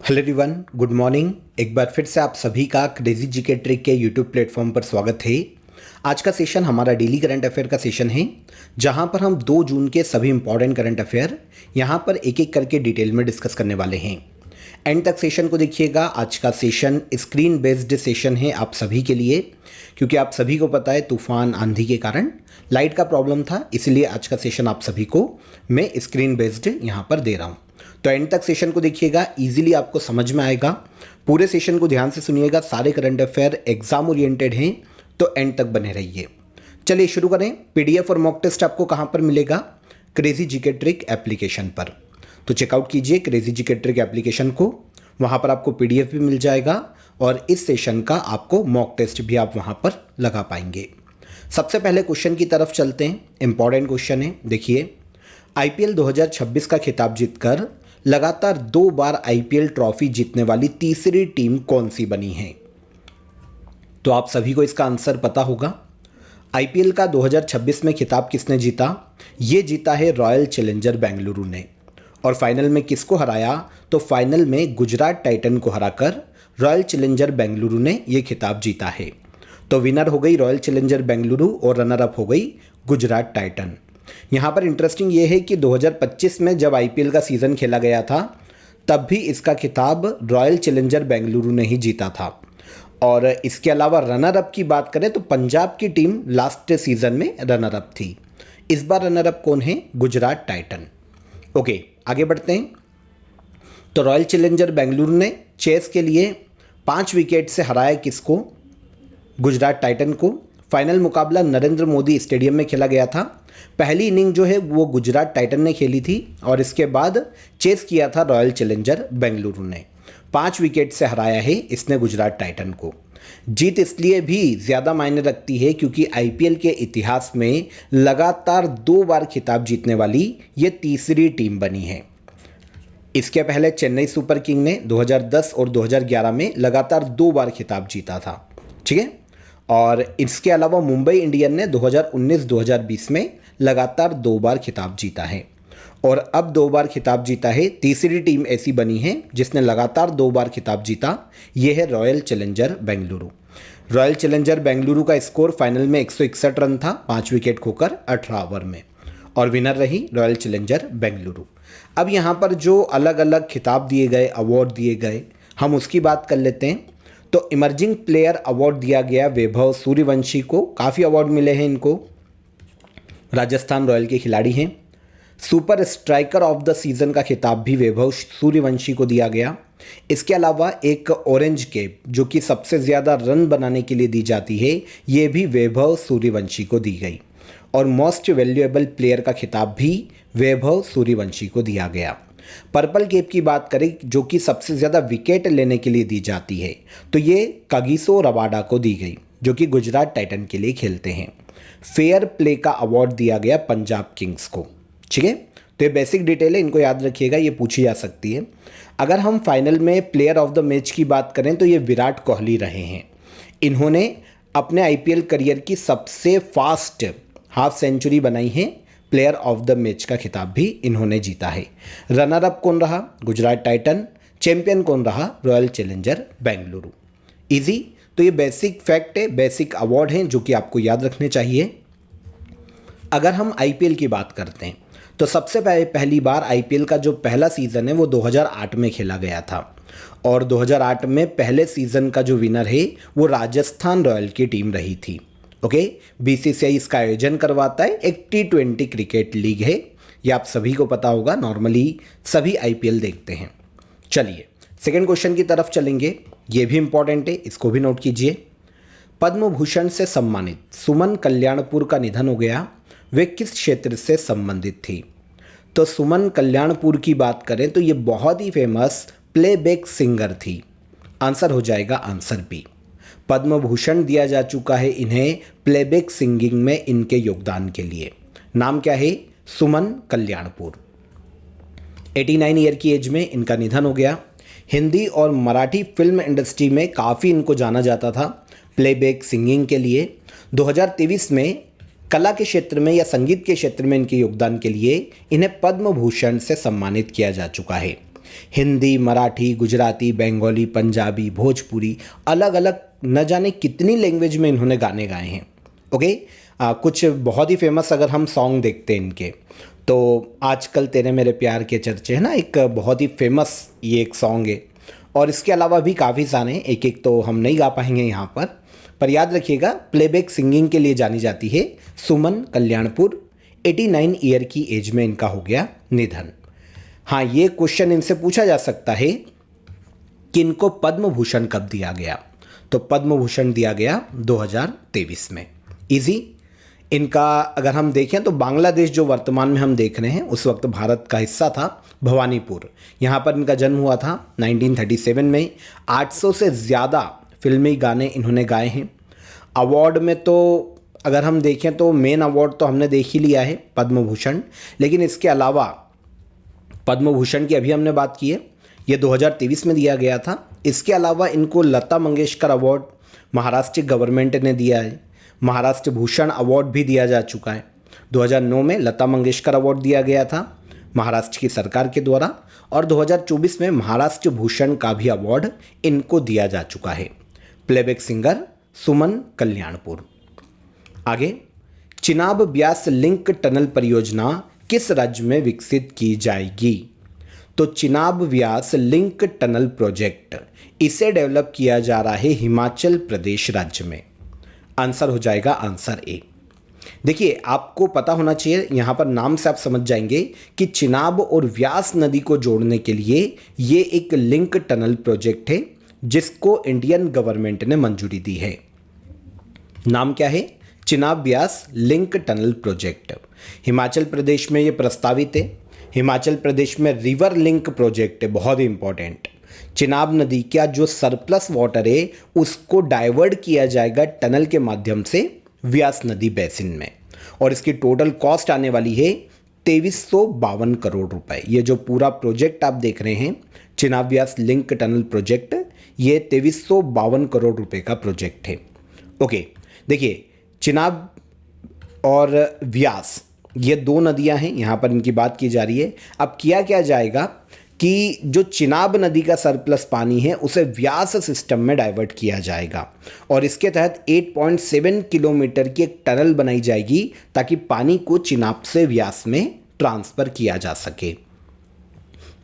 Hello everyone, good morning. एक बार फिर से आप सभी का क्रेजी जीके ट्रिक के यूट्यूब प्लेटफॉर्म पर स्वागत है। आज का सेशन हमारा डेली करंट अफेयर का सेशन है, जहां पर हम 2 जून के सभी इंपॉर्टेंट करंट अफेयर यहां पर एक एक करके डिटेल में डिस्कस करने वाले हैं। एंड तक सेशन को देखिएगा। आज का सेशन स्क्रीन बेस्ड सेशन है आप सभी के लिए, क्योंकि आप सभी को पता है तूफान आंधी के कारण लाइट का प्रॉब्लम था, इसलिए आज का सेशन आप सभी को मैं स्क्रीन बेस्ड यहाँ पर दे रहा हूँ। तो एंड तक सेशन को देखिएगा, इजीली आपको समझ में आएगा। पूरे सेशन को ध्यान से सुनिएगा, सारे करंट अफेयर एग्जाम ओरिएंटेड हैं, तो एंड तक बने रहिए। चलिए शुरू करें। पीडीएफ और मॉक टेस्ट आपको कहाँ पर मिलेगा? क्रेजी जीके ट्रिक एप्लीकेशन पर। तो चेकआउट कीजिए क्रेजी जीके ट्रिक एप्लीकेशन को, वहाँ पर आपको पीडीएफ भी मिल जाएगा और इस सेशन का आपको मॉक टेस्ट भी आप वहाँ पर लगा पाएंगे। सबसे पहले क्वेश्चन की तरफ चलते हैं। इंपॉर्टेंट क्वेश्चन है, देखिए। आईपीएल 2026 का खिताब जीतकर लगातार 2 बार आईपीएल ट्रॉफी जीतने वाली तीसरी टीम कौन सी बनी है? तो आप सभी को इसका आंसर पता होगा। आईपीएल का 2026 में खिताब किसने जीता? ये जीता है रॉयल चैलेंजर बेंगलुरु ने। और फाइनल में किसको हराया? तो फाइनल में गुजरात टाइटन को हराकर रॉयल चैलेंजर बेंगलुरु ने ये खिताब जीता है। तो विनर हो गई रॉयल चैलेंजर बेंगलुरु और रनर अप हो गई गुजरात टाइटन। यहाँ पर इंटरेस्टिंग ये है कि 2025 में जब आईपीएल का सीज़न खेला गया था, तब भी इसका खिताब रॉयल चैलेंजर बेंगलुरु ने ही जीता था। और इसके अलावा रनर अप की बात करें तो पंजाब की टीम लास्ट सीज़न में रनर अप थी। इस बार रनर अप कौन है? गुजरात टाइटन। ओके, आगे बढ़ते हैं। तो रॉयल चैलेंजर बेंगलुरु ने चेस के लिए 5 विकेट से हराया किसको? गुजरात टाइटन को। फाइनल मुकाबला नरेंद्र मोदी स्टेडियम में खेला गया था। पहली इनिंग जो है वो गुजरात टाइटन ने खेली थी और इसके बाद चेस किया था रॉयल चैलेंजर बेंगलुरु ने। 5 विकेट से हराया है इसने गुजरात टाइटन को। जीत इसलिए भी ज़्यादा मायने रखती है क्योंकि आईपीएल के इतिहास में लगातार 2 बार खिताब जीतने वाली ये तीसरी टीम बनी है। इसके पहले चेन्नई सुपर किंग ने 2010 और 2011 में लगातार 2 बार खिताब जीता था, ठीक है। और इसके अलावा मुंबई इंडियन ने 2019-2020 में लगातार 2 बार खिताब जीता है। और अब 2 बार खिताब जीता है तीसरी टीम ऐसी बनी है जिसने लगातार 2 बार खिताब जीता, ये है royal challenger Bengaluru. Royal challenger Bengaluru का स्कोर फाइनल में 161 रन था, 5 विकेट खोकर 18 ओवर में, और विनर रही रॉयल चैलेंजर बेंगलुरु। अब यहाँ पर जो अलग अलग खिताब दिए गए, अवार्ड दिए गए, हम उसकी बात कर लेते हैं। तो इमर्जिंग प्लेयर अवार्ड दिया गया वैभव सूर्यवंशी को। काफ़ी अवार्ड मिले हैं इनको, राजस्थान रॉयल के खिलाड़ी हैं। Super striker of the season का खिताब भी वैभव सूर्यवंशी को दिया गया। इसके अलावा एक ऑरेंज कैप जो कि सबसे ज़्यादा रन बनाने के लिए दी जाती है, ये भी वैभव सूर्यवंशी को दी गई। और मोस्ट वैल्यूएबल प्लेयर का खिताब भी वैभव सूर्यवंशी को दिया गया। पर्पल कैप की बात करें जो कि सबसे ज़्यादा विकेट लेने के लिए दी जाती है, तो ये कागिसो रबाडा को दी गई जो कि गुजरात टाइटन के लिए खेलते हैं। फेयर प्ले का अवार्ड दिया गया पंजाब किंग्स को, ठीक है। तो ये बेसिक डिटेल है, इनको याद रखिएगा, ये पूछी जा सकती है। अगर हम फाइनल में प्लेयर ऑफ द मैच की बात करें तो ये विराट कोहली रहे हैं। इन्होंने अपने आईपीएल करियर की सबसे फास्ट हाफ सेंचुरी बनाई है। प्लेयर ऑफ द मैच का खिताब भी इन्होंने जीता है। रनर अप कौन रहा? गुजरात टाइटन। चैंपियन कौन रहा? Royal challenger Bengaluru. इजी। तो ये बेसिक फैक्ट है, बेसिक अवार्ड हैं जो कि आपको याद रखने चाहिए। अगर हम आईपीएल की बात करते हैं तो सबसे पहली बार आईपीएल का जो पहला सीज़न है वो 2008 में खेला गया था। और 2008 में पहले सीज़न का जो विनर है वो राजस्थान रॉयल की टीम रही थी। ओके, बीसीसीआई इसका आयोजन करवाता है। एक T20 क्रिकेट लीग है, ये आप सभी को पता होगा, नॉर्मली सभी आईपीएल देखते हैं। चलिए सेकंड क्वेश्चन की तरफ चलेंगे, ये भी इंपॉर्टेंट है, इसको भी नोट कीजिए। पद्म भूषण से सम्मानित सुमन कल्याणपुर का निधन हो गया, वे किस क्षेत्र से संबंधित थी? तो सुमन कल्याणपुर की बात करें तो ये बहुत ही फेमस प्लेबैक सिंगर थी। आंसर हो जाएगा आंसर बी। पद्म भूषण दिया जा चुका है इन्हें प्लेबैक सिंगिंग में इनके योगदान के लिए। नाम क्या है? सुमन कल्याणपुर। 89 ईयर की एज में इनका निधन हो गया। हिंदी और मराठी फिल्म इंडस्ट्री में काफ़ी इनको जाना जाता था प्लेबैक सिंगिंग के लिए। 2023 में कला के क्षेत्र में या संगीत के क्षेत्र में इनके योगदान के लिए इन्हें पद्म भूषण से सम्मानित किया जा चुका है। हिंदी, मराठी, गुजराती, बंगाली, पंजाबी, भोजपुरी, अलग अलग न जाने कितनी लैंग्वेज में इन्होंने गाने गाए हैं। ओके, कुछ बहुत ही फेमस अगर हम सॉन्ग देखते हैं इनके, तो आजकल तेरे मेरे प्यार के चर्चे है ना, एक बहुत ही फेमस ये एक सॉन्ग है। और इसके अलावा भी काफ़ी सारे, एक एक तो हम नहीं गा पाएंगे यहाँ पर याद रखिएगा प्लेबैक सिंगिंग के लिए जानी जाती है सुमन कल्याणपुर। 89 ईयर की एज में इनका हो गया निधन। हाँ, ये क्वेश्चन इनसे पूछा जा सकता है कि इनको पद्म भूषण कब दिया गया, तो पद्म भूषण दिया गया 2023 में। इजी। इनका अगर हम देखें तो बांग्लादेश जो वर्तमान में हम देख रहे हैं उस वक्त भारत का हिस्सा था, भवानीपुर, यहाँ पर इनका जन्म हुआ था 1937 में। 800 से ज़्यादा फिल्मी गाने इन्होंने गाए हैं। अवार्ड में तो अगर हम देखें तो मेन अवार्ड तो हमने देख ही लिया है पद्म भूषण, लेकिन इसके अलावा पद्म भूषण की अभी हमने बात की है, ये 2023 में दिया गया था। इसके अलावा इनको लता मंगेशकर अवार्ड महाराष्ट्र गवर्नमेंट ने दिया है, महाराष्ट्र भूषण अवार्ड भी दिया जा चुका है। 2009 में लता मंगेशकर अवार्ड दिया गया था महाराष्ट्र की सरकार के द्वारा, और 2024 में महाराष्ट्र भूषण का भी अवार्ड इनको दिया जा चुका है। Playback singer Suman Kalyanpur. आगे, चिनाब ब्यास लिंक टनल परियोजना किस राज्य में विकसित की जाएगी, तो चिनाब व्यास लिंक टनल प्रोजेक्ट इसे डेवलप किया जा रहा है हिमाचल प्रदेश राज्य में। आंसर हो जाएगा आंसर ए। देखिए, आपको पता होना चाहिए, यहाँ पर नाम से आप समझ जाएंगे कि चिनाब और व्यास नदी को जोड़ने के लिए ये एक लिंक टनल प्रोजेक्ट है जिसको इंडियन गवर्नमेंट ने मंजूरी दी है। नाम क्या है? Chenab Beas link tunnel project. Himachal Pradesh में ये प्रस्तावित है। हिमाचल प्रदेश में रिवर लिंक प्रोजेक्ट है, बहुत ही इंपॉर्टेंट। चिनाब नदी का जो सरप्लस वाटर है उसको डाइवर्ट किया जाएगा टनल के माध्यम से व्यास नदी बेसिन में, और इसकी टोटल कॉस्ट आने वाली है 2352 करोड़ रुपए। ये जो पूरा प्रोजेक्ट आप देख रहे हैं चिनाब व्यास लिंक टनल प्रोजेक्ट, ये 2352 करोड़ रुपए का प्रोजेक्ट है। ओके, देखिए चिनाब और व्यास ये दो नदियां हैं, यहाँ पर इनकी बात की जा रही है। अब किया क्या जाएगा कि जो चिनाब नदी का सरप्लस पानी है उसे व्यास सिस्टम में डाइवर्ट किया जाएगा, और इसके तहत 8.7 किलोमीटर की एक टनल बनाई जाएगी ताकि पानी को चिनाब से व्यास में ट्रांसफ़र किया जा सके।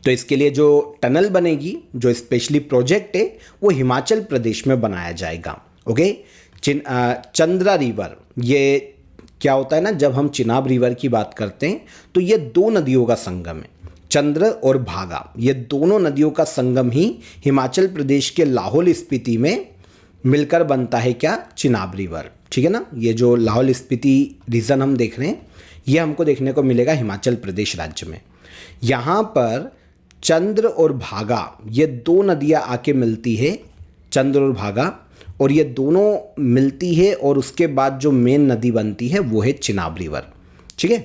तो इसके लिए जो टनल बनेगी, जो स्पेशली प्रोजेक्ट है, वो हिमाचल प्रदेश में बनाया जाएगा। ओके, चंद्रा रिवर, ये क्या होता है ना, जब हम चिनाब रिवर की बात करते हैं तो ये दो नदियों का संगम है, चंद्र और भागा। ये दोनों नदियों का संगम ही हिमाचल प्रदेश के लाहौल स्पीति में मिलकर बनता है क्या? चिनाब रिवर। ठीक है ना, ये जो लाहौल स्पीति रीजन हम देख रहे हैं ये हमको देखने को मिलेगा हिमाचल प्रदेश राज्य में। यहाँ पर चंद्र और भागा ये दो नदियाँ आके मिलती है, चंद्र और भागा, और ये दोनों मिलती है, और उसके बाद जो मेन नदी बनती है वो है चिनाब रिवर। ठीक है,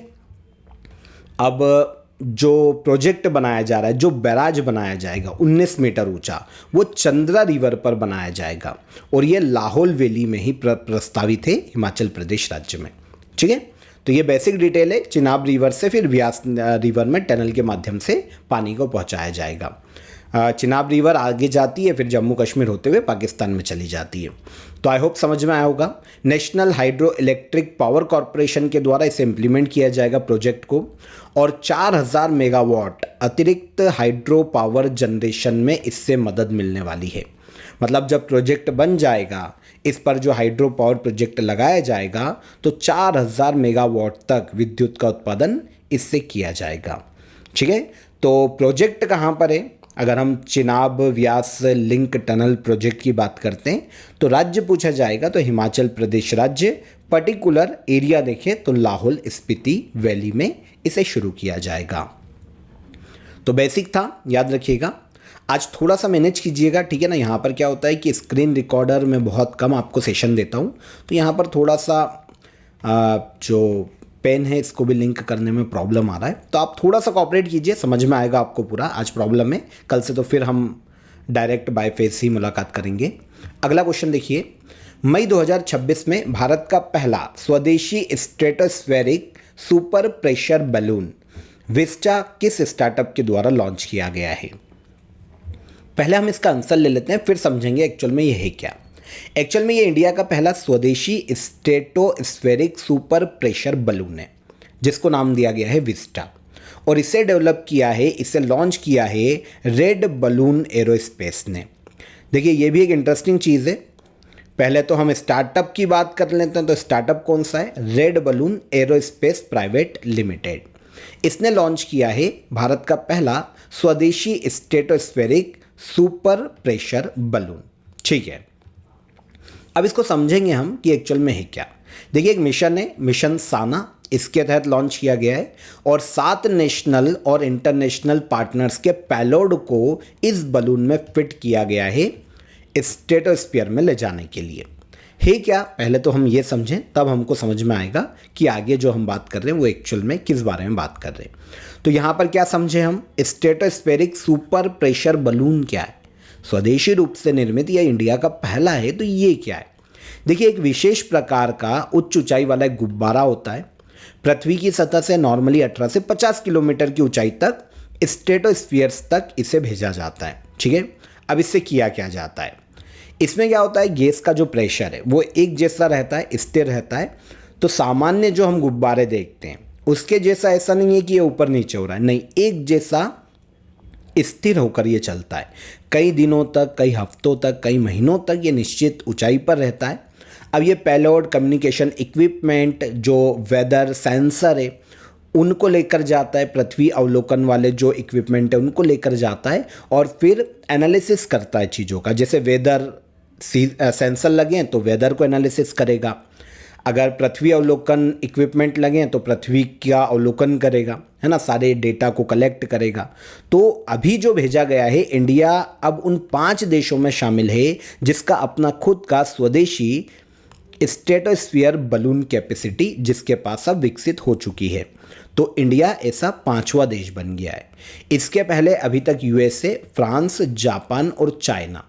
अब जो प्रोजेक्ट बनाया जा रहा है, जो बैराज बनाया जाएगा 19 मीटर ऊंचा, वो चंद्रा रिवर पर बनाया जाएगा, और ये लाहौल वैली में ही प्रस्तावित है हिमाचल प्रदेश राज्य में। ठीक है, तो ये बेसिक डिटेल है। चिनाब रिवर से फिर व्यास रिवर में टनल के माध्यम से पानी को पहुंचाया जाएगा। चिनाब रिवर आगे जाती है, फिर जम्मू कश्मीर होते हुए पाकिस्तान में चली जाती है। तो आई होप समझ में आया होगा। National hydro electric power corporation के द्वारा इसे इम्प्लीमेंट किया जाएगा प्रोजेक्ट को, और 4000 मेगावाट अतिरिक्त हाइड्रो पावर जनरेशन में इससे मदद मिलने वाली है। मतलब जब प्रोजेक्ट बन जाएगा, इस पर जो हाइड्रो पावर प्रोजेक्ट लगाया जाएगा, तो 4000 मेगावाट तक विद्युत का उत्पादन इससे किया जाएगा। ठीक है, तो प्रोजेक्ट कहाँ पर है? अगर हम चिनाब व्यास लिंक टनल प्रोजेक्ट की बात करते हैं तो राज्य पूछा जाएगा तो हिमाचल प्रदेश राज्य, पर्टिकुलर एरिया देखें तो लाहौल स्पीति वैली में इसे शुरू किया जाएगा। तो बेसिक था, याद रखिएगा। आज थोड़ा सा मैनेज कीजिएगा, ठीक है ना। यहाँ पर क्या होता है कि स्क्रीन रिकॉर्डर में बहुत कम आपको सेशन देता हूँ, तो यहाँ पर थोड़ा सा जो पेन है इसको भी लिंक करने में प्रॉब्लम आ रहा है, तो आप थोड़ा सा कोऑपरेट कीजिए, समझ में आएगा आपको पूरा। आज प्रॉब्लम है, कल से तो फिर हम डायरेक्ट बाय फेस ही मुलाकात करेंगे। अगला क्वेश्चन देखिए, मई 2026 में भारत का पहला स्वदेशी stratospheric super pressure balloon Vista किस स्टार्टअप के द्वारा लॉन्च किया गया है? पहले हम इसका आंसर ले लेते हैं, फिर समझेंगे एक्चुअल में ये है क्या। एक्चुअल में ये इंडिया का पहला स्वदेशी स्ट्रेटोस्फेरिक सुपर प्रेशर बलून है, जिसको नाम दिया गया है विस्टा, और इसे डेवलप किया है, इसे लॉन्च किया है रेड बलून एरोस्पेस ने। देखिए ये भी एक इंटरेस्टिंग चीज़ है। पहले तो हम स्टार्टअप की बात कर लेते हैं, तो स्टार्टअप कौन सा है? Red balloon aerospace private limited. इसने लॉन्च किया है भारत का पहला स्वदेशी स्ट्रेटोस्फेरिक सुपर प्रेशर बलून। ठीक है, अब इसको समझेंगे हम कि एक्चुअल में है क्या। देखिए एक मिशन है, मिशन साना, इसके तहत लॉन्च किया गया है और 7 नेशनल और इंटरनेशनल पार्टनर्स के पेलोड को इस बलून में फिट किया गया है स्ट्रेटोस्फीयर में ले जाने के लिए। है क्या, पहले तो हम ये समझें, तब हमको समझ में आएगा कि आगे जो हम बात कर रहे हैं वो एक्चुअल में किस बारे में बात कर रहे हैं। तो यहाँ पर क्या समझे हम, स्ट्रेटोस्फेरिक सुपर प्रेशर बलून क्या है, स्वदेशी रूप से निर्मित, या इंडिया का पहला है, तो ये क्या है। देखिए एक विशेष प्रकार का उच्च ऊंचाई वाला एक गुब्बारा होता है, पृथ्वी की सतह से नॉर्मली 18 से 50 किलोमीटर की ऊंचाई तक स्ट्रेटोस्फीयर्स तक इसे भेजा जाता है। ठीक है, अब इससे किया क्या जाता है, इसमें क्या होता है, गैस का जो प्रेशर है वो एक जैसा रहता है, स्थिर रहता है। तो सामान्य जो हम गुब्बारे देखते हैं उसके जैसा ऐसा नहीं है कि ये ऊपर नीचे हो रहा है, नहीं, एक जैसा स्थिर होकर ये चलता है कई दिनों तक, कई हफ्तों तक, कई महीनों तक ये निश्चित ऊंचाई पर रहता है। अब ये पेलोड, कम्युनिकेशन इक्विपमेंट, जो वेदर सेंसर है उनको लेकर जाता है, पृथ्वी अवलोकन वाले जो इक्विपमेंट है उनको लेकर जाता है और फिर एनालिसिस करता है चीज़ों का। जैसे वेदर सेंसर लगे हैं तो वेदर को एनालिसिस करेगा, अगर पृथ्वी अवलोकन इक्विपमेंट लगे हैं तो पृथ्वी का अवलोकन करेगा, है ना, सारे डेटा को कलेक्ट करेगा। तो अभी जो भेजा गया है, इंडिया अब उन 5 देशों में शामिल है जिसका अपना खुद का स्वदेशी स्ट्रेटोस्फीयर बलून कैपेसिटी जिसके पास अब विकसित हो चुकी है। तो इंडिया ऐसा 5वां देश बन गया है। इसके पहले अभी तक यूएसए, फ्रांस, जापान और चाइना,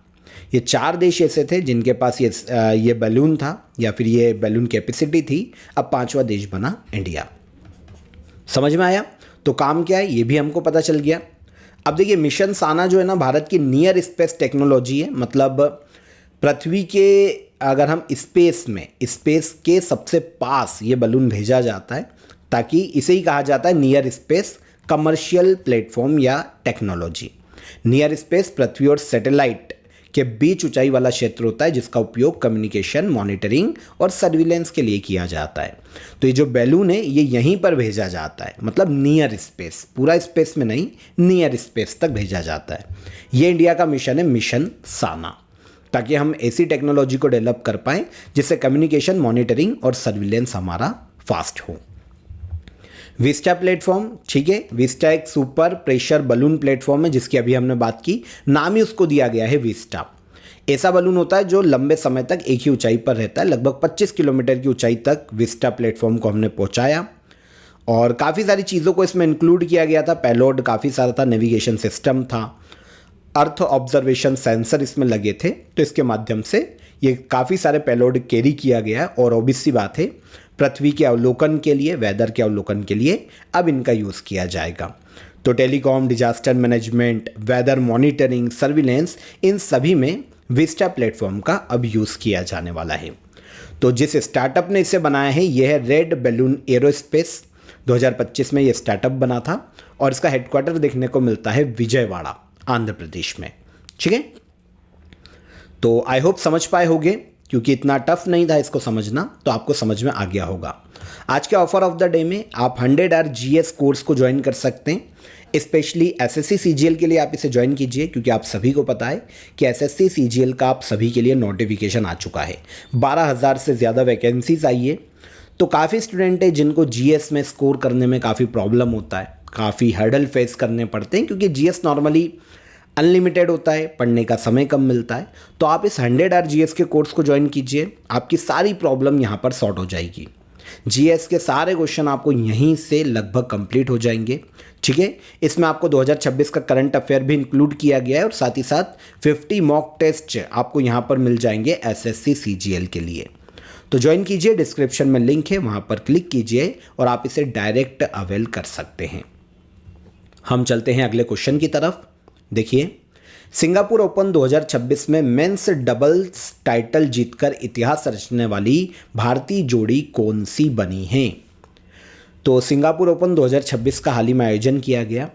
ये 4 देश ऐसे थे जिनके पास ये बैलून था या फिर ये बैलून कैपेसिटी थी। अब 5वां देश बना इंडिया। समझ में आया? तो काम क्या है ये भी हमको पता चल गया। अब देखिए मिशन साना जो है ना, भारत की नियर स्पेस टेक्नोलॉजी है, मतलब पृथ्वी के अगर हम स्पेस के सबसे पास ये बलून भेजा जाता है, ताकि इसे ही कहा जाता है नियर स्पेस कमर्शियल प्लेटफॉर्म या टेक्नोलॉजी। नियर स्पेस पृथ्वी और सैटेलाइट के बीच ऊंचाई वाला क्षेत्र होता है जिसका उपयोग कम्युनिकेशन, मॉनिटरिंग और सर्विलेंस के लिए किया जाता है। तो ये जो बैलून है ये यहीं पर भेजा जाता है, मतलब नियर स्पेस, पूरा स्पेस में नहीं, नियर स्पेस तक भेजा जाता है। ये इंडिया का मिशन है, मिशन साना, ताकि हम ऐसी टेक्नोलॉजी को डेवलप कर पाएँ जिससे कम्युनिकेशन, मॉनिटरिंग और सर्विलेंस हमारा फास्ट हो। विस्टा प्लेटफॉर्म, ठीक है, विस्टा एक सुपर प्रेशर बलून प्लेटफॉर्म है जिसकी अभी हमने बात की, नाम ही उसको दिया गया है विस्टा। ऐसा बलून होता है जो लंबे समय तक एक ही ऊंचाई पर रहता है, लगभग 25 किलोमीटर की ऊंचाई तक विस्टा प्लेटफॉर्म को हमने पहुंचाया और काफ़ी सारी चीज़ों को इसमें इंक्लूड किया गया था। पेलोड काफ़ी सारा था, नेविगेशन सिस्टम था, अर्थ ऑब्जर्वेशन सेंसर इसमें लगे थे। तो इसके माध्यम से ये काफ़ी सारे पेलोड कैरी किया गया है और ऑब्वियस सी बात है पृथ्वी के अवलोकन के लिए, वेदर के अवलोकन के लिए अब इनका यूज़ किया जाएगा। तो telecom, disaster management, weather monitoring, surveillance, इन सभी में विस्टा प्लेटफॉर्म का अब यूज़ किया जाने वाला है। तो जिस स्टार्टअप ने इसे बनाया है यह है रेड बलून एरोस्पेस। 2025 में यह स्टार्टअप बना था और इसका हेडक्वार्टर देखने को मिलता है विजयवाड़ा, आंध्र प्रदेश में। ठीक है, तो आई होप समझ पाए होंगे, क्योंकि इतना टफ नहीं था इसको समझना, तो आपको समझ में आ गया होगा। आज के ऑफर ऑफ द डे में आप 100 आवर जीएस कोर्स को ज्वाइन कर सकते हैं। स्पेशली एसएससी सीजीएल के लिए आप इसे ज्वाइन कीजिए, क्योंकि आप सभी को पता है कि एसएससी सीजीएल का आप सभी के लिए नोटिफिकेशन आ चुका है। 12,000 से ज़्यादा वैकेंसीज आई है। तो काफ़ी स्टूडेंट है जिनको जीएस में स्कोर करने में काफ़ी प्रॉब्लम होता है, काफ़ी हर्डल फेस करने पड़ते हैं, क्योंकि जीएस नॉर्मली अनलिमिटेड होता है, पढ़ने का समय कम मिलता है। तो आप इस 100 आवर जीएस के कोर्स को ज्वाइन कीजिए, आपकी सारी प्रॉब्लम यहाँ पर सॉर्ट हो जाएगी। जीएस के सारे क्वेश्चन आपको यहीं से लगभग कंप्लीट हो जाएंगे। ठीक है, इसमें आपको 2026 का करंट अफेयर भी इंक्लूड किया गया है और साथ ही साथ 50 मॉक टेस्ट आपको यहाँ पर मिल जाएंगे एसएससी सीजीएल के लिए। तो ज्वाइन कीजिए, डिस्क्रिप्शन में लिंक है, वहाँ पर क्लिक कीजिए और आप इसे डायरेक्ट अवेल कर सकते हैं। हम चलते हैं अगले क्वेश्चन की तरफ। देखिए, सिंगापुर ओपन 2026 में मेंस डबल्स टाइटल जीतकर इतिहास रचने वाली भारतीय जोड़ी कौन सी बनी है? तो सिंगापुर ओपन 2026 का हाल ही में आयोजन किया गया।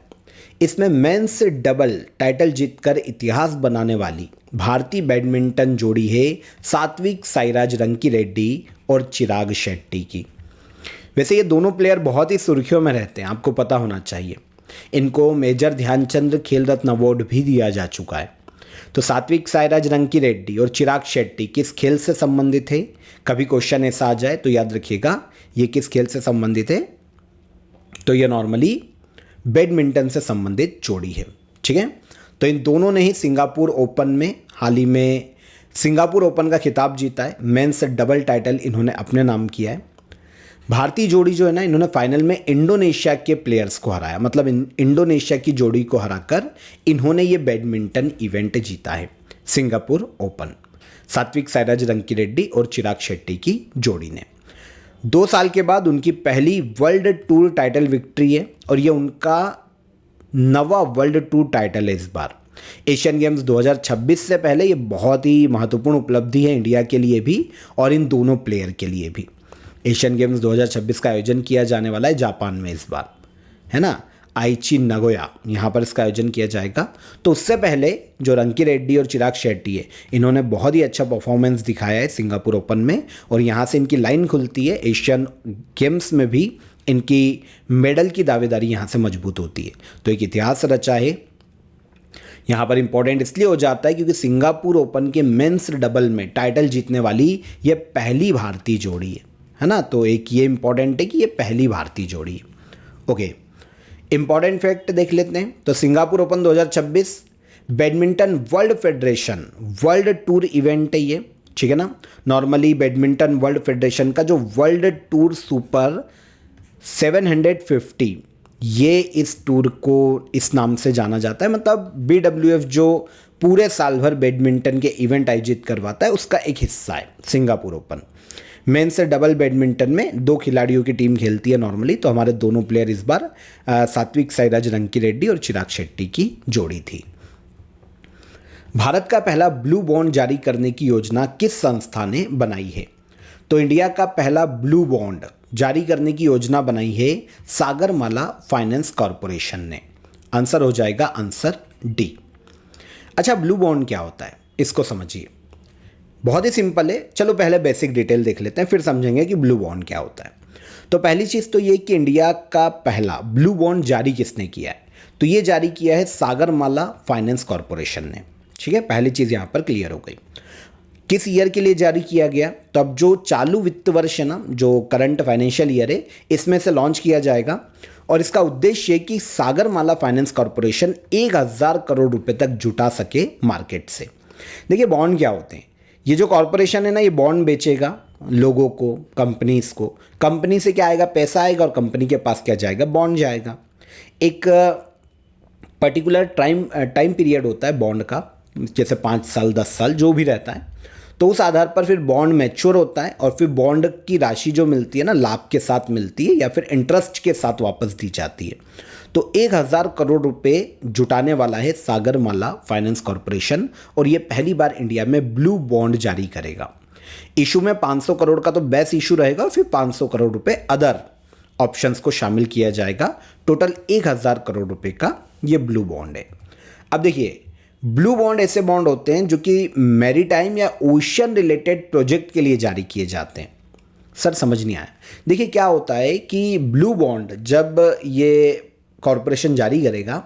इसमें मेंस डबल टाइटल जीतकर इतिहास बनाने वाली भारतीय बैडमिंटन जोड़ी है सात्विक साईराज रंकीरेड्डी और चिराग शेट्टी की। वैसे ये दोनों प्लेयर बहुत ही सुर्खियों में रहते हैं, आपको पता होना चाहिए। इनको मेजर ध्यानचंद खेल रत्न अवार्ड भी दिया जा चुका है। तो सात्विक साईराज रंकीरेड्डी और चिराग शेट्टी किस खेल से संबंधित है? कभी क्वेश्चन ऐसा आ जाए तो याद रखिएगा ये किस खेल से संबंधित है। तो ये नॉर्मली बैडमिंटन से संबंधित जोड़ी है, ठीक है। तो इन दोनों ने ही सिंगापुर ओपन में हाल ही में सिंगापुर ओपन का खिताब जीता है। मेंस डबल टाइटल इन्होंने अपने नाम किया है। भारतीय जोड़ी जो है ना, इन्होंने फाइनल में इंडोनेशिया के प्लेयर्स को हराया, मतलब इंडोनेशिया की जोड़ी को हराकर इन्होंने ये बैडमिंटन इवेंट जीता है सिंगापुर ओपन। सात्विक साईराज रंकीरेड्डी और चिराग शेट्टी की जोड़ी ने 2 साल के बाद उनकी पहली वर्ल्ड टूर टाइटल विक्ट्री है और ये उनका 9वां वर्ल्ड टूर टाइटल है इस बार। एशियन गेम्स 2026 से पहले ये बहुत ही महत्वपूर्ण उपलब्धि है इंडिया के लिए भी और इन दोनों प्लेयर के लिए भी। एशियन गेम्स 2026 का आयोजन किया जाने वाला है जापान में इस बार, है ना, आइची नगोया, यहाँ पर इसका आयोजन किया जाएगा। तो उससे पहले जो रंकीरेड्डी और चिराग शेट्टी है, इन्होंने बहुत ही अच्छा परफॉर्मेंस दिखाया है सिंगापुर ओपन में और यहाँ से इनकी लाइन खुलती है। एशियन गेम्स में भी इनकी मेडल की दावेदारी यहाँ से मजबूत होती है। तो एक इतिहास रचा है। यहाँ पर इंपॉर्टेंट इसलिए हो जाता है क्योंकि सिंगापुर ओपन के मेंस डबल में टाइटल जीतने वाली ये पहली भारतीय जोड़ी है ना। तो एक ये इंपॉर्टेंट है कि ये पहली भारतीय जोड़ी है। ओके, इंपॉर्टेंट फैक्ट देख लेते हैं। तो Singapore open 2026 badminton world federation world tour event है ये, ठीक है ना। नॉर्मली बैडमिंटन वर्ल्ड फेडरेशन का जो वर्ल्ड टूर सुपर 750 ये इस टूर को इस नाम से जाना जाता है। मतलब BWF जो पूरे साल भर बैडमिंटन के इवेंट आयोजित करवाता है उसका एक हिस्सा है Singapore open. Men's double badminton में 2 खिलाड़ियों की टीम खेलती है नॉर्मली। तो हमारे दोनों प्लेयर इस बार सात्विक साईराज रंकीरेड्डी और चिराग शेट्टी की जोड़ी थी। भारत का पहला ब्लू बॉन्ड जारी करने की योजना किस संस्था ने बनाई है? तो इंडिया का पहला ब्लू बॉन्ड जारी करने की योजना बनाई है सागरमाला फाइनेंस कॉरपोरेशन ने। आंसर हो जाएगा आंसर डी। अच्छा, ब्लू बॉन्ड क्या होता है इसको समझिए, बहुत ही सिंपल है। चलो पहले बेसिक डिटेल देख लेते हैं, फिर समझेंगे कि ब्लू बॉन्ड क्या होता है। तो पहली चीज़ तो ये कि इंडिया का पहला ब्लू बॉन्ड जारी किसने किया है? तो ये जारी किया है सागरमाला फाइनेंस कॉरपोरेशन ने, ठीक है। पहली चीज़ यहाँ पर क्लियर हो गई। किस ईयर के लिए जारी किया गया? तो अब जो चालू वित्त वर्ष है ना, जो करंट फाइनेंशियल ईयर है, इसमें से लॉन्च किया जाएगा और इसका उद्देश्य है कि सागरमाला फाइनेंस कॉरपोरेशन 1000 करोड़ रुपए तक जुटा सके मार्केट से। देखिए, बॉन्ड क्या होते हैं? ये जो कॉरपोरेशन है ना, ये बॉन्ड बेचेगा लोगों को, कंपनीज को। कंपनी से क्या आएगा? पैसा आएगा और कंपनी के पास क्या जाएगा? बॉन्ड जाएगा। एक पर्टिकुलर टाइम पीरियड होता है बॉन्ड का, जैसे 5 साल 10 साल जो भी रहता है। तो उस आधार पर फिर बॉन्ड मैच्योर होता है और फिर बॉन्ड की राशि जो मिलती है ना, लाभ के साथ मिलती है या फिर इंटरेस्ट के साथ वापस दी जाती है। तो 1000 करोड़ रुपए जुटाने वाला है सागरमाला फाइनेंस कॉरपोरेशन और ये पहली बार इंडिया में ब्लू बॉन्ड जारी करेगा। इशू में 500 करोड़ का तो बेस इशू रहेगा और फिर 500 करोड़ रुपए अदर ऑप्शंस को शामिल किया जाएगा। टोटल 1000 करोड़ रुपए का ये ब्लू बॉन्ड है। अब देखिए, ब्लू बॉन्ड ऐसे बॉन्ड होते हैं जो कि मैरीटाइम या ओशन रिलेटेड प्रोजेक्ट के लिए जारी किए जाते हैं। सर समझ नहीं आया। देखिए, क्या होता है कि ब्लू बॉन्ड जब ये कॉरपोरेशन जारी करेगा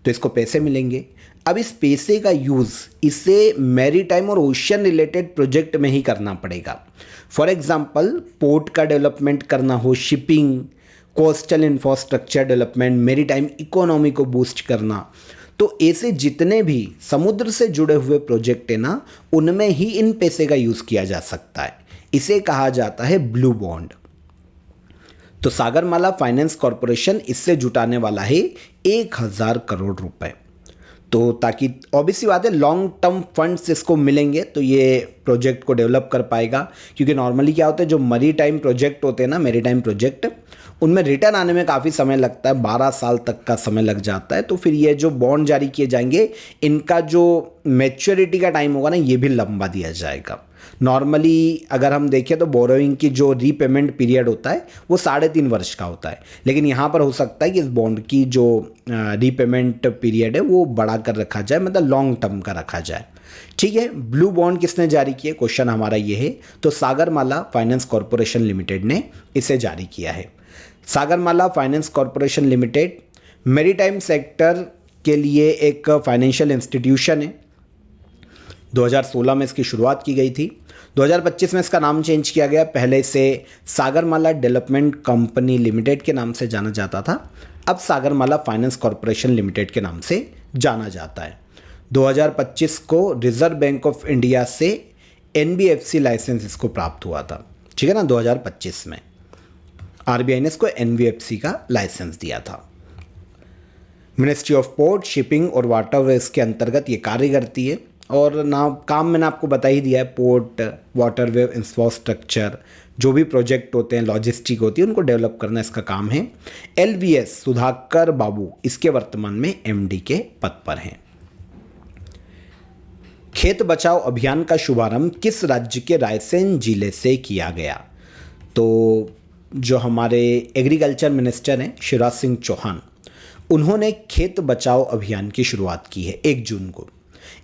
तो इसको पैसे मिलेंगे। अब इस पैसे का यूज़ इसे मैरीटाइम और ओशन रिलेटेड प्रोजेक्ट में ही करना पड़ेगा। फॉर एग्जांपल, पोर्ट का डेवलपमेंट करना हो, shipping, coastal infrastructure development, maritime economy को बूस्ट करना। तो ऐसे जितने भी समुद्र से जुड़े हुए प्रोजेक्ट है ना, उनमें ही इन पैसे का यूज़ किया जा सकता है। इसे कहा जाता है ब्लू बॉन्ड। तो सागरमाला फाइनेंस कॉरपोरेशन इससे जुटाने वाला है 1000 करोड़ रुपए। तो ताकि ऑब्वियसली बात है लॉन्ग टर्म फंड्स इसको मिलेंगे तो ये प्रोजेक्ट को डेवलप कर पाएगा, क्योंकि नॉर्मली क्या होता है जो मरी टाइम प्रोजेक्ट होते हैं ना, मेरी टाइम प्रोजेक्ट, उनमें रिटर्न आने में काफ़ी समय लगता है, 12 साल तक का समय लग जाता है। तो फिर ये जो बॉन्ड जारी किए जाएंगे इनका जो मैच्योरिटी का टाइम होगा ना ये भी लंबा दिया जाएगा। नॉर्मली अगर हम देखें तो बोरोइंग की जो रीपेमेंट पीरियड होता है वो 3.5 वर्ष का होता है, लेकिन यहाँ पर हो सकता है कि इस बॉन्ड की जो रीपेमेंट पीरियड है वो बढ़ा कर रखा जाए, मतलब लॉन्ग टर्म का रखा जाए। ठीक है, ब्लू बॉन्ड किसने जारी किया, क्वेश्चन हमारा ये है। तो सागरमाला फाइनेंस कॉरपोरेशन लिमिटेड ने इसे जारी किया है। Sagarmala finance corporation limited maritime sector के लिए एक फाइनेंशियल इंस्टीट्यूशन है। 2016 में इसकी शुरुआत की गई थी। 2025 में इसका नाम चेंज किया गया, पहले इसे सागरमाला डेवलपमेंट कंपनी लिमिटेड के नाम से जाना जाता था, अब सागरमाला फाइनेंस कॉरपोरेशन लिमिटेड के नाम से जाना जाता है। 2025 को रिजर्व बैंक ऑफ इंडिया से NBFC लाइसेंस इसको प्राप्त हुआ था। ठीक है ना, 2025 में RBI ने इसको NBFC का लाइसेंस दिया था। मिनिस्ट्री ऑफ पोर्ट, शिपिंग और वाटरवेज के अंतर्गत ये कार्य करती है, और नाम काम मैंने आपको बता ही दिया है, पोर्ट, वाटरवे इंफ्रास्ट्रक्चर, जो भी प्रोजेक्ट होते हैं, लॉजिस्टिक होती है, उनको डेवलप करना इसका काम है। LVS सुधाकर बाबू इसके वर्तमान में MD के पद पर हैं। खेत बचाओ अभियान का शुभारंभ किस राज्य के रायसेन जिले से किया गया? तो जो हमारे एग्रीकल्चर मिनिस्टर हैं शिवराज सिंह चौहान, उन्होंने खेत बचाओ अभियान की शुरुआत की है 1 जून को।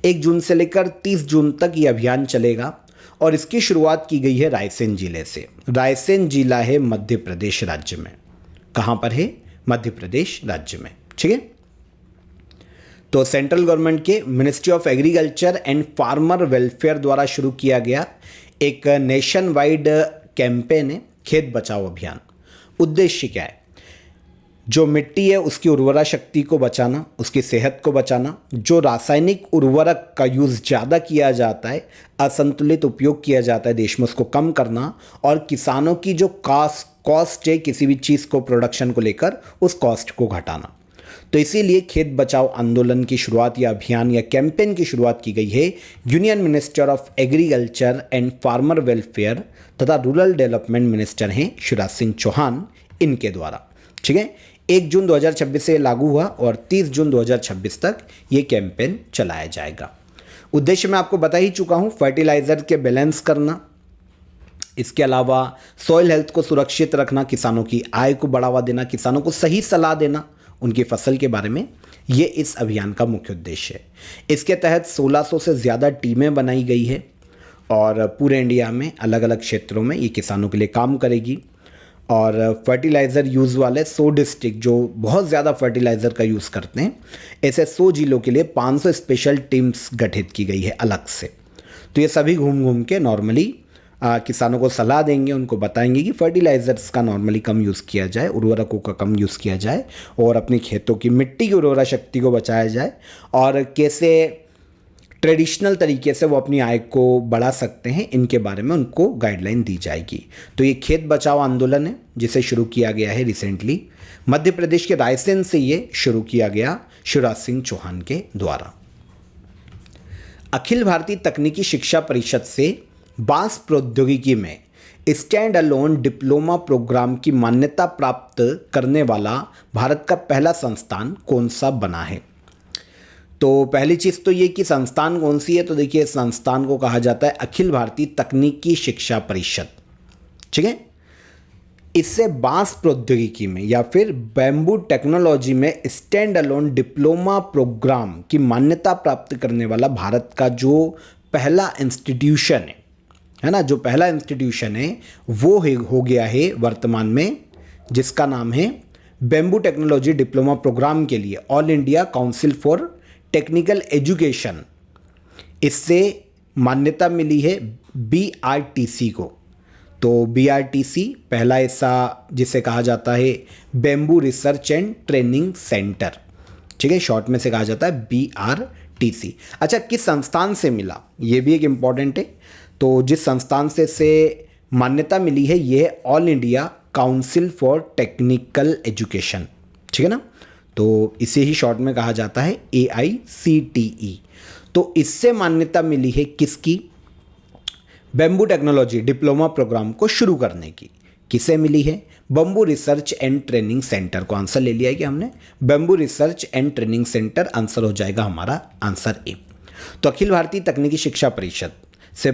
1 जून से लेकर 30 जून तक ये अभियान चलेगा, और इसकी शुरुआत की गई है रायसेन जिले से। रायसेन जिला है मध्य प्रदेश राज्य में। कहाँ पर है? मध्य प्रदेश राज्य में। ठीक है, तो सेंट्रल गवर्नमेंट के ministry of agriculture and farmer welfare द्वारा शुरू किया गया एक नेशन वाइड कैंपेन है खेत बचाओ अभियान। उद्देश्य क्या है? जो मिट्टी है उसकी उर्वरा शक्ति को बचाना, उसकी सेहत को बचाना, जो रासायनिक उर्वरक का यूज़ ज़्यादा किया जाता है, असंतुलित उपयोग किया जाता है देश में, उसको कम करना, और किसानों की जो कॉस्ट है किसी भी चीज़ को प्रोडक्शन को लेकर, उस कॉस्ट को घटाना। तो इसीलिए खेत बचाओ आंदोलन की शुरुआत या अभियान या कैंपेन की शुरुआत की गई है union minister of agriculture and farmer welfare तथा रूरल डेवलपमेंट मिनिस्टर हैं शिवराज सिंह चौहान, इनके द्वारा। ठीक है, 1 जून 2026 से लागू हुआ और 30 जून 2026 तक ये कैंपेन चलाया जाएगा। उद्देश्य मैं आपको बता ही चुका हूँ, फर्टिलाइज़र के बैलेंस करना, इसके अलावा सॉइल हेल्थ को सुरक्षित रखना, किसानों की आय को बढ़ावा देना, किसानों को सही सलाह देना उनकी फसल के बारे में, ये इस अभियान का मुख्य उद्देश्य है। इसके तहत 1600 से ज़्यादा टीमें बनाई गई है और पूरे इंडिया में अलग अलग क्षेत्रों में ये किसानों के लिए काम करेगी। और फर्टिलाइज़र यूज़ वाले 100 डिस्ट्रिक्ट जो बहुत ज़्यादा फर्टिलाइज़र का यूज़ करते हैं, ऐसे 100 जिलों के लिए 500 स्पेशल टीम्स गठित की गई है अलग से। तो ये सभी घूम घूम के नॉर्मली किसानों को सलाह देंगे, उनको बताएंगे कि फर्टिलाइज़र्स का नॉर्मली कम यूज़ किया जाए, उर्वरकों का कम यूज़ किया जाए, और अपनी खेतों की मिट्टी की उर्वरा शक्ति को बचाया जाए, और कैसे ट्रेडिशनल तरीके से वो अपनी आय को बढ़ा सकते हैं, इनके बारे में उनको गाइडलाइन दी जाएगी। तो ये खेत बचाओ आंदोलन है जिसे शुरू किया गया है रिसेंटली, मध्य प्रदेश के रायसेन से ये शुरू किया गया शिवराज सिंह चौहान के द्वारा। अखिल भारतीय तकनीकी शिक्षा परिषद से बांस प्रौद्योगिकी में स्टैंड अलोन डिप्लोमा प्रोग्राम की मान्यता प्राप्त करने वाला भारत का पहला संस्थान कौन सा बना है? तो पहली चीज़ तो ये कि संस्थान कौन सी है, तो देखिए संस्थान को कहा जाता है अखिल भारतीय तकनीकी शिक्षा परिषद। ठीक है, इससे बांस प्रौद्योगिकी में या फिर बैम्बू टेक्नोलॉजी में स्टैंड अलोन डिप्लोमा प्रोग्राम की मान्यता प्राप्त करने वाला भारत का जो पहला इंस्टीट्यूशन है ना, जो पहला इंस्टीट्यूशन है वो हो गया है वर्तमान में, जिसका नाम है बैम्बू टेक्नोलॉजी डिप्लोमा प्रोग्राम के लिए all India council for technical education. इससे मान्यता मिली है BRTC को। तो BRTC पहला ऐसा जिसे कहा जाता है bamboo research and training centre. ठीक है, शॉर्ट में से कहा जाता है BRTC। अच्छा, किस संस्थान से मिला, ये भी एक इम्पॉर्टेंट है। तो जिस संस्थान से मान्यता मिली है ये all India council for technical education. ठीक है ना, तो इसे ही शॉर्ट में कहा जाता है AICTE। तो इससे मान्यता मिली है किसकी? बैम्बू टेक्नोलॉजी डिप्लोमा प्रोग्राम को शुरू करने की। किसे मिली है? Bamboo research and training centre को। आंसर ले लिया है कि हमने bamboo research and training centre, answer हो जाएगा हमारा आंसर ए। तो अखिल भारतीय तकनीकी शिक्षा परिषद से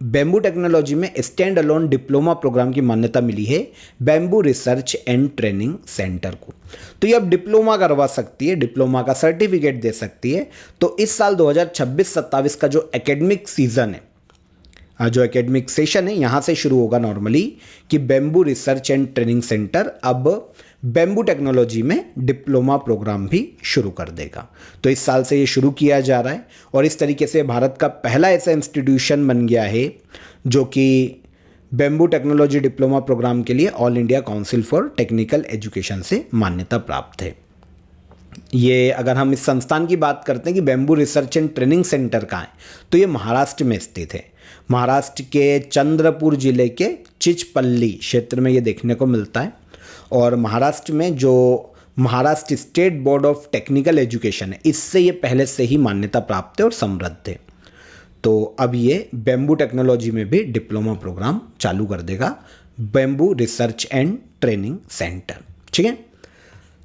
बैम्बू टेक्नोलॉजी में स्टैंड अलोन डिप्लोमा प्रोग्राम की मान्यता मिली है bamboo research and training centre को। तो ये अब डिप्लोमा करवा सकती है, डिप्लोमा का सर्टिफिकेट दे सकती है। तो इस साल 2026-27 का जो एकेडमिक सीजन है, जो एकेडमिक सेशन है, यहाँ से शुरू होगा नॉर्मली कि bamboo research and training centre अब बैम्बू टेक्नोलॉजी में डिप्लोमा प्रोग्राम भी शुरू कर देगा। तो इस साल से ये शुरू किया जा रहा है और इस तरीके से भारत का पहला ऐसा इंस्टीट्यूशन बन गया है जो कि बैम्बू टेक्नोलॉजी डिप्लोमा प्रोग्राम के लिए all India council for technical education से मान्यता प्राप्त है। ये अगर हम इस संस्थान की बात करते हैं कि bamboo research and training centre कहाँ है, तो ये महाराष्ट्र में स्थित है। महाराष्ट्र के चंद्रपुर जिले के चिचपल्ली क्षेत्र में ये देखने को मिलता है। और महाराष्ट्र में जो Maharashtra state board of technical education है, इससे ये पहले से ही मान्यता प्राप्त है और समृद्ध है। तो अब ये बैम्बू टेक्नोलॉजी में भी डिप्लोमा प्रोग्राम चालू कर देगा, bamboo research and training centre. ठीक है,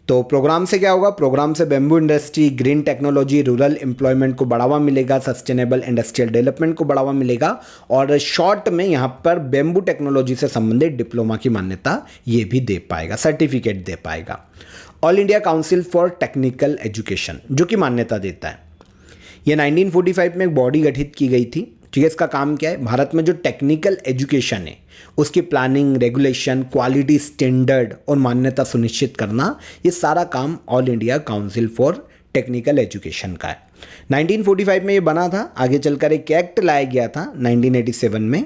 तो प्रोग्राम से क्या होगा? प्रोग्राम से bamboo industry, green technology, rural employment को बढ़ावा मिलेगा, सस्टेनेबल इंडस्ट्रियल डेवलपमेंट को बढ़ावा मिलेगा और शॉर्ट में यहाँ पर बैम्बू टेक्नोलॉजी से संबंधित डिप्लोमा की मान्यता ये भी दे पाएगा, सर्टिफिकेट दे पाएगा। All India council for technical education जो कि मान्यता देता है, ये 1945 में एक बॉडी गठित की गई थी। ठीक है, इसका काम क्या है? भारत में जो टेक्निकल एजुकेशन है उसकी प्लानिंग, रेगुलेशन, क्वालिटी स्टैंडर्ड और मान्यता सुनिश्चित करना, ये सारा काम all India council for technical education का है। 1945 में ये बना था, आगे चलकर एक एक्ट लाया गया था 1987 में,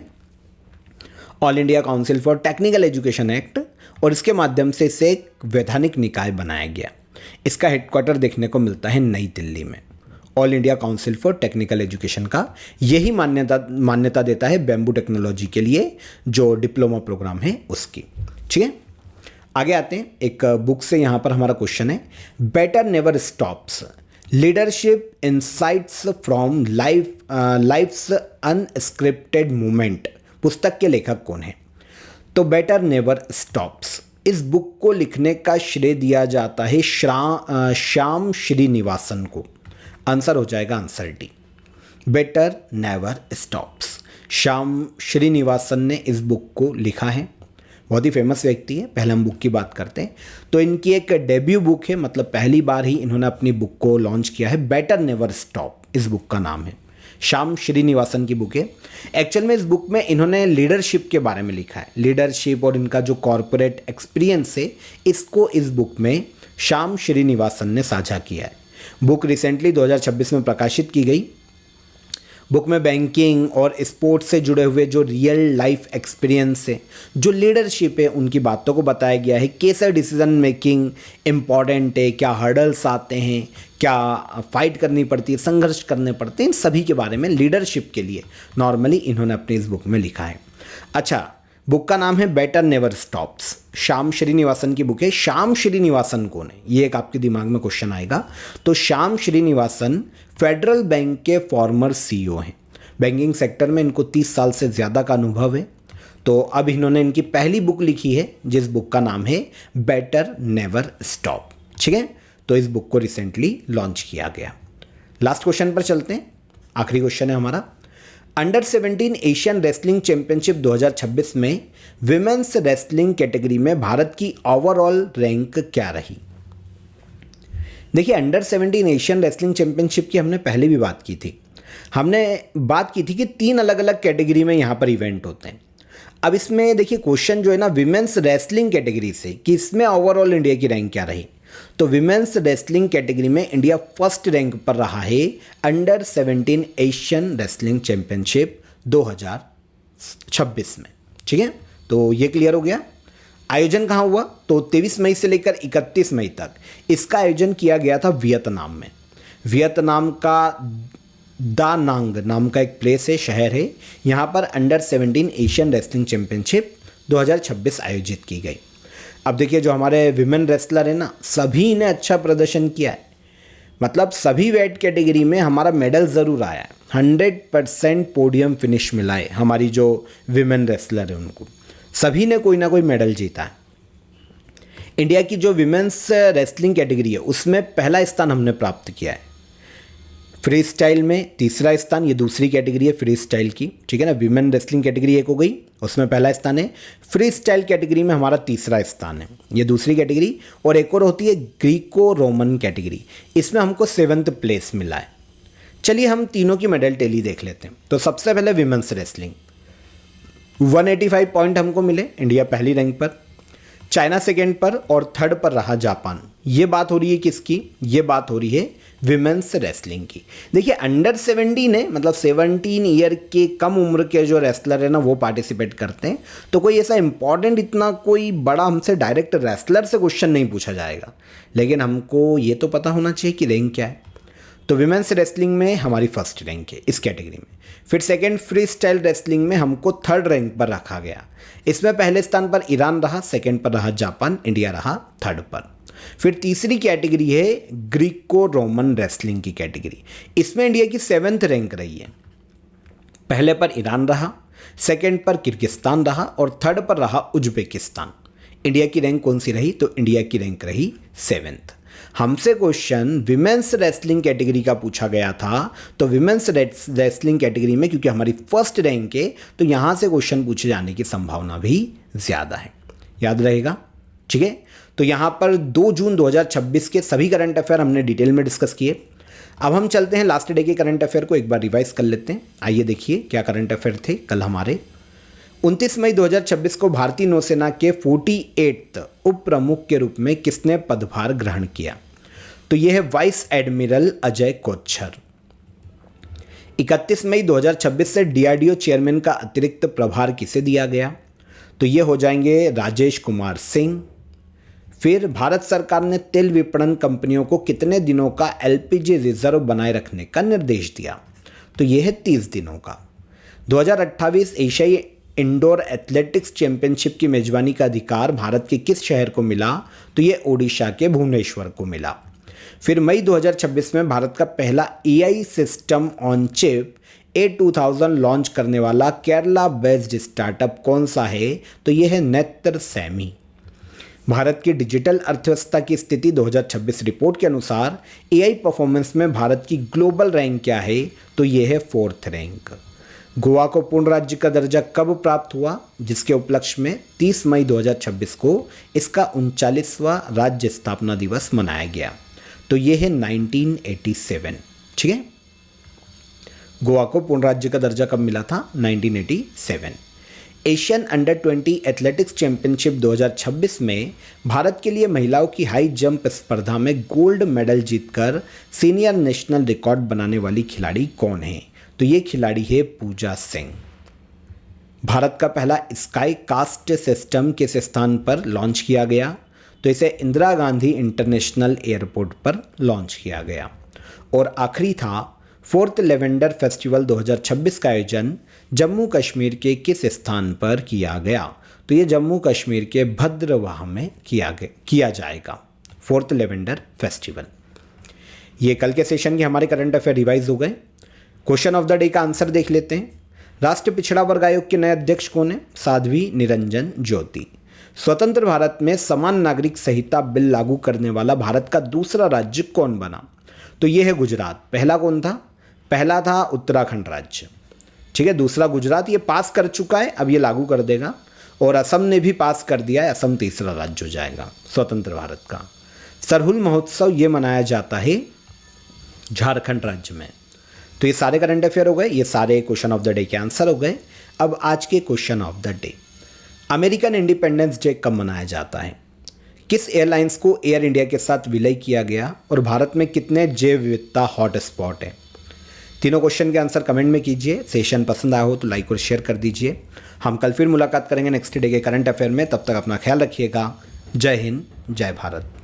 all India council for technical education act, और इसके माध्यम से इसे एक वैधानिक निकाय बनाया गया। इसका हेडक्वार्टर देखने को मिलता है नई दिल्ली में। All India council for technical education का यही मान्यता देता है बैम्बू टेक्नोलॉजी के लिए जो डिप्लोमा प्रोग्राम है उसकी। ठीक है, आगे आते हैं। एक बुक से यहाँ पर हमारा क्वेश्चन है, better never stops, leadership insights from life's unscripted movement, पुस्तक के लेखक कौन है? तो बेटर नेवर स्टॉप्स, इस बुक को लिखने का श्रेय दिया जाता है श्याम श्रीनिवासन को। आंसर हो जाएगा answer D, better never stops. Shyam Srinivasan ने इस बुक को लिखा है, बहुत ही फेमस व्यक्ति है। पहले हम बुक की बात करते हैं तो इनकी एक डेब्यू बुक है, मतलब पहली बार ही इन्होंने अपनी बुक को लॉन्च किया है। बेटर नेवर स्टॉप इस बुक का नाम है, श्याम श्रीनिवासन की बुक है। एक्चुअल में इस बुक में इन्होंने लीडरशिप के बारे में लिखा है, लीडरशिप और इनका जो कॉरपोरेट एक्सपीरियंस है इसको इस बुक में श्याम श्रीनिवासन ने साझा किया है। बुक रिसेंटली 2026 में प्रकाशित की गई। बुक में बैंकिंग और स्पोर्ट्स से जुड़े हुए जो रियल लाइफ एक्सपीरियंस है, जो लीडरशिप है, उनकी बातों को बताया गया है। कैसे डिसीजन मेकिंग इम्पॉर्टेंट है, क्या हर्डल्स आते हैं, क्या फाइट करनी पड़ती है, संघर्ष करने पड़ते हैं, इन सभी के बारे में लीडरशिप के लिए नॉर्मली इन्होंने अपनी इस बुक में लिखा है। अच्छा, बुक का नाम है better never stops, Shyam Srinivasan की बुक है। श्याम श्रीनिवासन कौन है, ये एक आपके दिमाग में क्वेश्चन आएगा। तो श्याम श्रीनिवासन फेडरल बैंक के फॉर्मर सीईओ हैं। बैंकिंग सेक्टर में इनको 30 साल से ज़्यादा का अनुभव है। तो अब इन्होंने इनकी पहली बुक लिखी है जिस बुक का नाम है बेटर नेवर स्टॉप। ठीक है, तो इस बुक को रिसेंटली लॉन्च किया गया। लास्ट क्वेश्चन पर चलते हैं, आखिरी क्वेश्चन है हमारा। अंडर 17 एशियन रेसलिंग चैंपियनशिप 2026 में विमेंस रेसलिंग कैटेगरी में भारत की ओवरऑल रैंक क्या रही? देखिए, अंडर 17 एशियन रेसलिंग चैंपियनशिप की हमने पहले भी बात की थी। हमने बात की थी कि 3 अलग अलग कैटेगरी में यहाँ पर इवेंट होते हैं। अब इसमें देखिए क्वेश्चन जो है ना विमेंस रेसलिंग कैटेगरी से कि इसमें ओवरऑल इंडिया की रैंक क्या रही। तो विमेंस रेसलिंग कैटेगरी में इंडिया फर्स्ट रैंक पर रहा है अंडर 17 एशियन रेसलिंग चैंपियनशिप 2026 में। ठीक है, तो ये क्लियर हो गया। आयोजन कहाँ हुआ? तो 23 मई से लेकर 31 मई तक इसका आयोजन किया गया था वियतनाम में। वियतनाम का दा नांग नाम का एक प्लेस है, शहर है। यहाँ पर अंडर 17 एशियन रेसलिंग चैंपियनशिप 2026 आयोजित की गई। अब देखिए जो हमारे विमेन रेसलर है ना, सभी ने अच्छा प्रदर्शन किया है, मतलब सभी वेट कैटेगरी में हमारा मेडल ज़रूर आया है। 100% पोडियम फिनिश मिला है हमारी जो विमेन रेसलर है उनको, सभी ने कोई ना कोई मेडल जीता है। इंडिया की जो विमेंस रेसलिंग कैटेगरी है उसमें पहला स्थान हमने प्राप्त किया है। फ्री स्टाइल में तीसरा स्थान, ये दूसरी कैटेगरी है फ्री स्टाइल की, ठीक है ना। विमेन रेसलिंग कैटेगरी एक हो गई, उसमें पहला स्थान है। फ्री स्टाइल कैटेगरी में हमारा तीसरा स्थान है, ये दूसरी कैटेगरी। और एक और होती है ग्रीको रोमन कैटेगरी, इसमें हमको 7th प्लेस मिला है। चलिए हम तीनों की मेडल टेली देख लेते हैं। तो सबसे पहले विमेंस रेसलिंग 185 पॉइंट हमको मिले, इंडिया पहली रैंक पर, चाइना सेकेंड पर और थर्ड पर रहा जापान। ये बात हो रही है किसकी? ये बात हो रही है विमेंस रेसलिंग की। देखिए अंडर 17 है, मतलब 17 ईयर के कम उम्र के जो रेसलर है ना वो पार्टिसिपेट करते हैं। तो कोई ऐसा इंपॉर्टेंट इतना कोई बड़ा हमसे डायरेक्ट रेसलर से क्वेश्चन नहीं पूछा जाएगा, लेकिन हमको ये तो पता होना चाहिए कि रैंक क्या है। तो विमेंस रेसलिंग में हमारी फर्स्ट रैंक है इस कैटेगरी में। फिर सेकेंड फ्री स्टाइल रेसलिंग में हमको थर्ड रैंक पर रखा गया। इसमें पहले स्थान पर ईरान रहा, सेकेंड पर रहा जापान, इंडिया रहा थर्ड पर। फिर तीसरी कैटेगरी है ग्रीको रोमन रेसलिंग की कैटेगरी, इसमें इंडिया की 7th रैंक रही है। पहले पर ईरान रहा, सेकेंड पर किर्गिस्तान रहा और थर्ड पर रहा उज्बेकिस्तान। इंडिया की रैंक कौन सी रही? तो इंडिया की रैंक रही 7th। हमसे क्वेश्चन विमेंस रेसलिंग कैटेगरी का पूछा गया था, तो विमेंस रेसलिंग कैटेगरी में क्योंकि हमारी फर्स्ट रैंक है तो यहाँ से क्वेश्चन पूछे जाने की संभावना भी ज़्यादा है, याद रहेगा, ठीक है। तो यहाँ पर 2 जून 2026 के सभी करंट अफेयर हमने डिटेल में डिस्कस किए। अब हम चलते हैं लास्ट डे के करंट अफेयर को एक बार रिवाइज कर लेते हैं। आइए देखिए क्या करंट अफेयर थे कल हमारे। 29 मई 2026 को भारतीय नौसेना के 48 उप प्रमुख के रूप में किसने पदभार ग्रहण किया? तो यह है वाइस एडमिरल अजय कोच्छर। 31 मई 2026 से डीआरडीओ चेयरमैन का अतिरिक्त प्रभार किसे दिया गया? तो ये हो जाएंगे राजेश कुमार सिंह। फिर भारत सरकार ने तेल विपणन कंपनियों को कितने दिनों का एलपीजी रिजर्व बनाए रखने का निर्देश दिया? तो यह है 30 दिनों का। 2028 एशियाई इंडोर एथलेटिक्स चैंपियनशिप की मेजबानी का अधिकार भारत के किस शहर को मिला? तो ये ओडिशा के भुवनेश्वर को मिला। फिर मई 2026 में भारत का पहला AI system on chip A2000 launch करने वाला केरला बेस्ड स्टार्टअप कौन सा है? तो ये है नेत्र सैमी। भारत की डिजिटल अर्थव्यवस्था की स्थिति 2026 रिपोर्ट के अनुसार एआई परफॉर्मेंस में भारत की ग्लोबल रैंक क्या है? तो ये है 4th रैंक। गोवा को पूर्ण राज्य का दर्जा कब प्राप्त हुआ? जिसके उपलक्ष्य में 30 मई 2026 को इसका 39वां राज्य स्थापना दिवस मनाया गया। तो ये है 1987, ठीक है। गोवा को पूर्ण राज्य का दर्जा कब मिला था? 1987। एशियन अंडर 20 एथलेटिक्स चैंपियनशिप 2026 में भारत के लिए महिलाओं की हाई जंप स्पर्धा में गोल्ड मेडल जीतकर सीनियर नेशनल रिकॉर्ड बनाने वाली खिलाड़ी कौन है? तो ये खिलाड़ी है पूजा सिंह। भारत का पहला स्काई कास्ट सिस्टम किस स्थान पर लॉन्च किया गया? तो इसे इंदिरा गांधी इंटरनेशनल एयरपोर्ट पर लॉन्च किया गया। और आखिरी था 4th लेवेंडर फेस्टिवल 2026 का आयोजन जम्मू कश्मीर के किस स्थान पर किया गया? तो ये जम्मू कश्मीर के भद्रवाह में किया जाएगा 4th लेवेंडर फेस्टिवल। ये कल के सेशन के हमारे करंट अफेयर रिवाइज हो गए। क्वेश्चन ऑफ द डे का आंसर देख लेते हैं। राष्ट्रीय पिछड़ा वर्ग आयोग के नए अध्यक्ष कौन है? साध्वी निरंजन ज्योति। स्वतंत्र भारत में समान नागरिक संहिता बिल लागू करने वाला भारत का दूसरा राज्य कौन बना? तो ये है गुजरात। पहला कौन था? पहला था उत्तराखंड राज्य, ठीक है। दूसरा गुजरात, ये पास कर चुका है, अब ये लागू कर देगा। और असम ने भी पास कर दिया है, असम तीसरा राज्य हो जाएगा स्वतंत्र भारत का। सरहुल महोत्सव ये मनाया जाता है झारखंड राज्य में। तो ये सारे करंट अफेयर हो गए, ये सारे क्वेश्चन ऑफ द डे के आंसर हो गए। अब आज के question of the day, American independence day कब मनाया जाता है? किस एयरलाइंस को एयर इंडिया के साथ विलय किया गया? और भारत में कितने जैव विविधता हॉटस्पॉट है? तीनों क्वेश्चन के आंसर कमेंट में कीजिए। सेशन पसंद आया हो तो लाइक और शेयर कर दीजिए। हम कल फिर मुलाकात करेंगे नेक्स्ट डे के करंट अफेयर में। तब तक अपना ख्याल रखिएगा। जय हिंद, जय भारत।